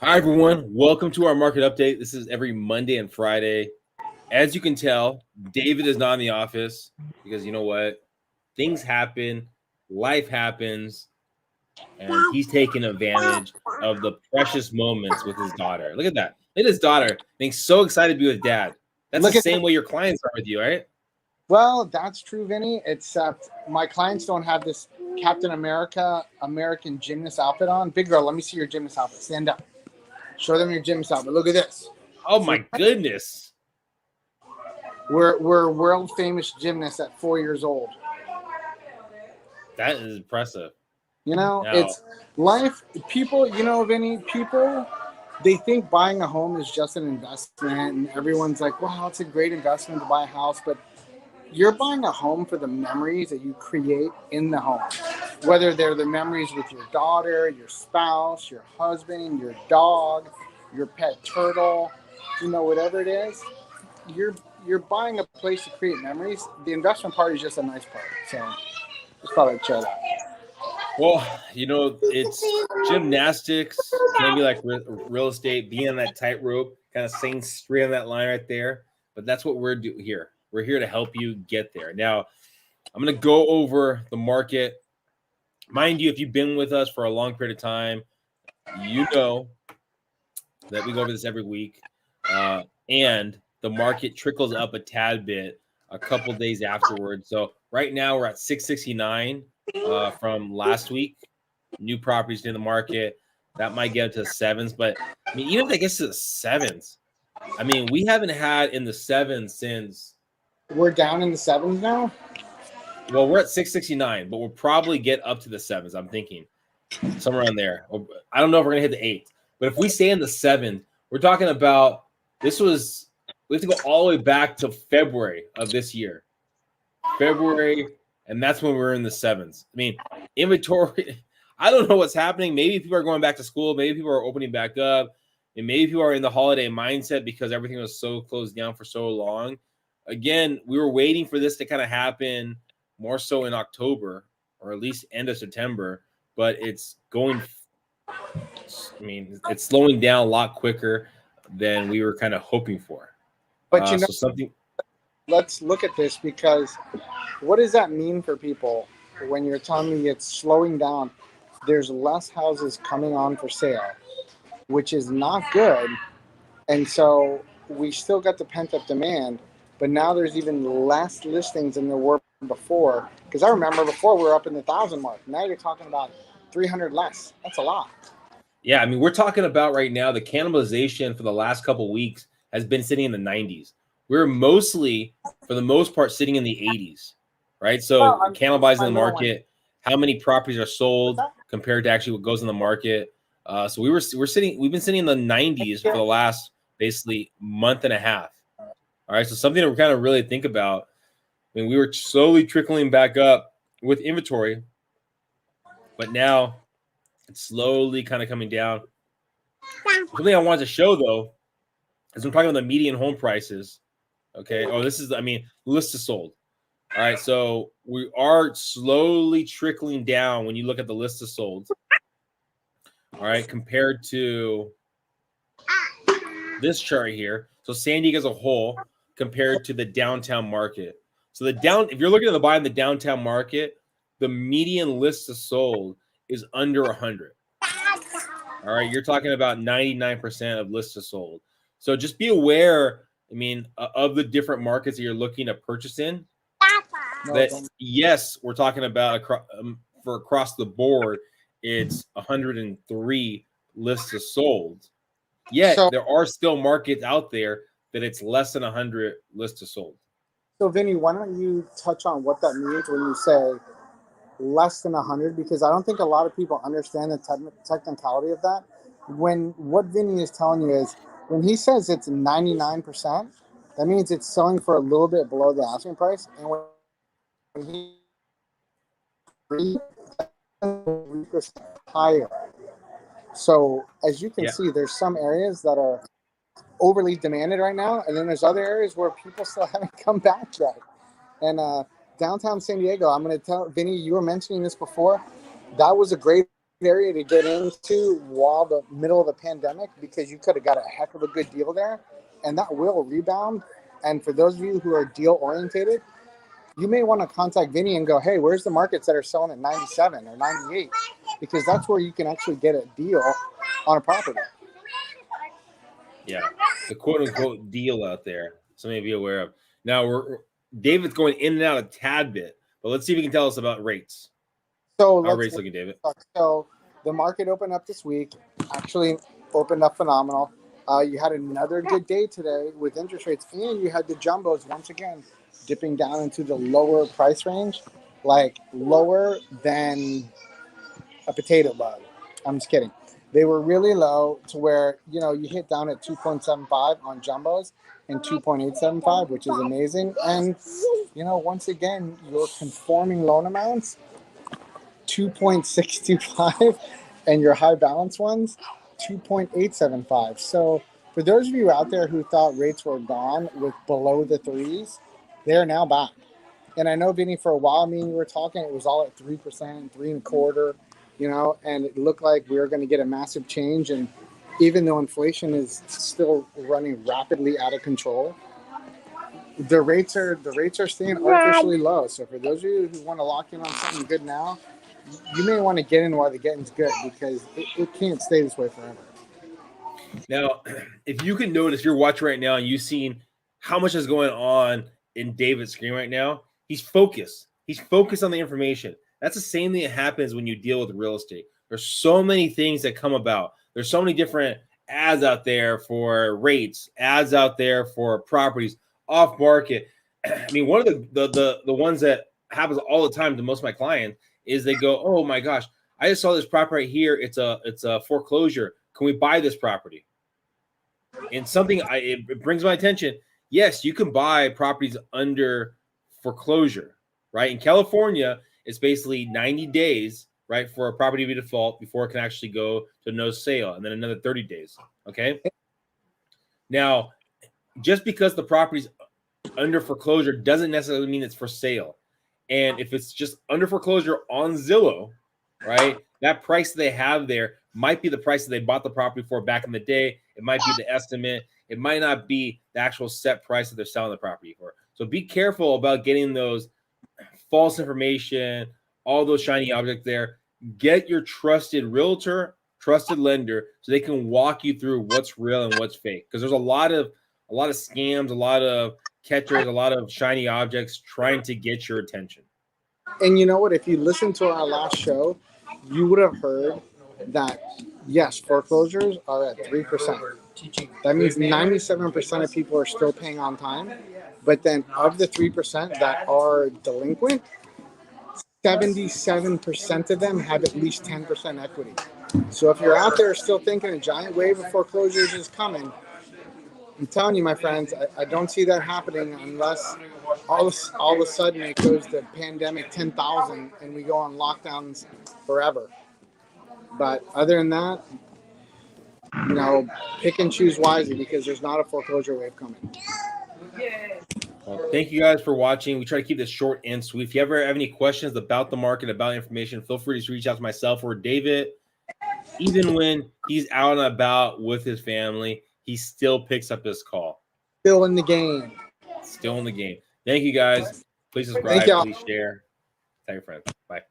Hi, everyone. Welcome to our market update. This is every Monday and Friday. As you can tell, David is not in the office because you know what? Things happen, life happens, and he's taking advantage of the precious moments with his daughter. Look at that. Look at his daughter being so excited to be with dad. That's the Look at same way your clients are with you, right? Well, that's true, Vinny, except my clients don't have this Captain America American gymnast outfit on. Big girl, let me see your gymnast outfit. Stand up. Show them your gymnast outfit. Look at this. Oh See, my goodness. we're world famous gymnasts at 4 years old. That is impressive. You know, Now, it's life. People, Vinny, people, they think buying a home is just an investment, and everyone's like, wow, it's a great investment to buy a house. But you're buying a home for the memories that you create in the home, whether they're the memories with your daughter, your spouse, your husband, your dog, your pet turtle, whatever it is. You're buying a place to create memories. The investment part is just a nice part. So just thought I'd share that. well, it's gymnastics can be like real estate, being on that tightrope, kind of staying straight on that line right there. But that's what we're doing here. We're here to help you get there. Now, I'm going to go over the market. Mind you, if you've been with us for a long period of time, you know that we go over this every week. And the market trickles up a tad bit a couple days afterwards. So right now we're at 669 from last week. New properties in the market that might get into the sevens, but I mean, even if it gets to the sevens, I mean, we haven't had in the sevens since. We're down in the sevens now. Well, we're at 669, but we'll probably get up to the sevens. I'm thinking somewhere around there. I don't know if we're gonna hit the eights, but if we stay in the sevens, we're talking about we have to go all the way back to February of this year. February, and that's when we're in the sevens. I mean, inventory. I don't know what's happening. Maybe people are going back to school. Maybe people are opening back up. And maybe people are in the holiday mindset because everything was so closed down for so long. Again, we were waiting for this to kind of happen more so in October or at least end of September, but it's it's slowing down a lot quicker than we were kind of hoping for. But So something. let's look at this, because what does that mean for people when you're telling me it's slowing down? There's less houses coming on for sale, which is not good. And so we still got the pent up demand, but now there's even less listings than there were before. Because I remember before we were up in the 1,000 mark. Now you're talking about 300 less. That's a lot. Yeah, I mean, we're talking about right now the cannibalization for the last couple of weeks has been sitting in the 90s. We're mostly, for the most part, sitting in the 80s, right? So cannibalizing the market, how many properties are sold compared to actually what goes in the market. So we've been sitting in the 90s for the last basically month and a half. All right, so something to kind of really think about. I mean, we were slowly trickling back up with inventory, but now it's slowly kind of coming down. Something I wanted to show, though, is I'm talking about the median home prices. Okay. Oh, this is, list is sold. All right. So we are slowly trickling down when you look at the list of sold. All right. Compared to this chart here. So San Diego as a whole compared to the downtown market. So if you're looking at the buy in the downtown market, the median list of sold is under 100. All right. You're talking about 99% of lists of sold. So just be aware, of the different markets that you're looking to purchase in. That yes, we're talking about for across the board, it's 103 lists of sold. Yet there are still markets out there that it's less than 100 lists of sold. So, Vinny, why don't you touch on what that means when you say less than 100? Because I don't think a lot of people understand the technicality of that. What Vinny is telling you is, when he says it's 99%, that means it's selling for a little bit below the asking price. And when he 3% higher. So as you can see, there's some areas that are overly demanded right now, and then there's other areas where people still haven't come back yet. And downtown San Diego, I'm going to tell Vinny, you were mentioning this before. That was a great area to get into while the middle of the pandemic, because you could have got a heck of a good deal there, and that will rebound. And for those of you who are deal orientated, you may want to contact Vinnie and go, hey, where's the markets that are selling at 97 or 98? Because that's where you can actually get a deal on a property. Yeah, the quote unquote deal out there. Something to be aware of. Now David's going in and out a tad bit, but let's see if he can tell us about rates. So how are rates looking, David? So the market opened up this week. Actually, opened up phenomenal. You had another good day today with interest rates, and you had the jumbos once again dipping down into the lower price range, like lower than a potato bug. I'm just kidding. They were really low to where, you hit down at 2.75 on jumbos and 2.875, which is amazing. And, once again, your conforming loan amounts, 2.625, and your high balance ones, 2.875. So for those of you out there who thought rates were gone with below the threes, they're now back. And I know, Vinny, for a while, me and you were talking, it was all at 3%, 3.25%, and it looked like we were going to get a massive change. And even though inflation is still running rapidly out of control, the rates are staying artificially low. So for those of you who want to lock in on something good now, you may want to get in while the getting's good, because it can't stay this way forever. Now, if you can notice, you're watching right now and you've seen how much is going on in David's screen right now. He's focused. He's focused on the information. That's the same thing that happens when you deal with real estate. There's so many things that come about. There's so many different ads out there for rates, ads out there for properties off market. I mean, one of the ones that happens all the time to most of my clients is they go, "Oh my gosh, I just saw this property right here. It's a foreclosure. Can we buy this property?" And something it brings my attention. Yes, you can buy properties under foreclosure, right? In California, it's basically 90 days, right, for a property to be default before it can actually go to no sale, and then another 30 days. Okay. Now, just because the property's under foreclosure doesn't necessarily mean it's for sale. And if it's just under foreclosure on Zillow, right, that price they have there might be the price that they bought the property for back in the day. It might be the estimate. It might not be the actual set price that they're selling the property for. So be careful about getting those false information, all those shiny objects there. Get your trusted realtor, trusted lender, so they can walk you through what's real and what's fake. Because there's a lot of scams, a lot of catchers, a lot of shiny objects trying to get your attention. And you know what? If you listened to our last show, you would have heard that, yes, foreclosures are at 3%. That means 97% of people are still paying on time. But then of the 3% that are delinquent, 77% of them have at least 10% equity. So if you're out there still thinking a giant wave of foreclosures is coming, I'm telling you, my friends, I don't see that happening unless all of a sudden it goes to pandemic 10,000 and we go on lockdowns forever. But other than that, pick and choose wisely, because there's not a foreclosure wave coming. Well, thank you guys for watching. We try to keep this short and sweet. If you ever have any questions about the market, about information, feel free to reach out to myself or David. Even when he's out and about with his family, he still picks up his call. Still in the game. Still in the game. Thank you guys. Please subscribe. Please share. Tell your friends. Bye.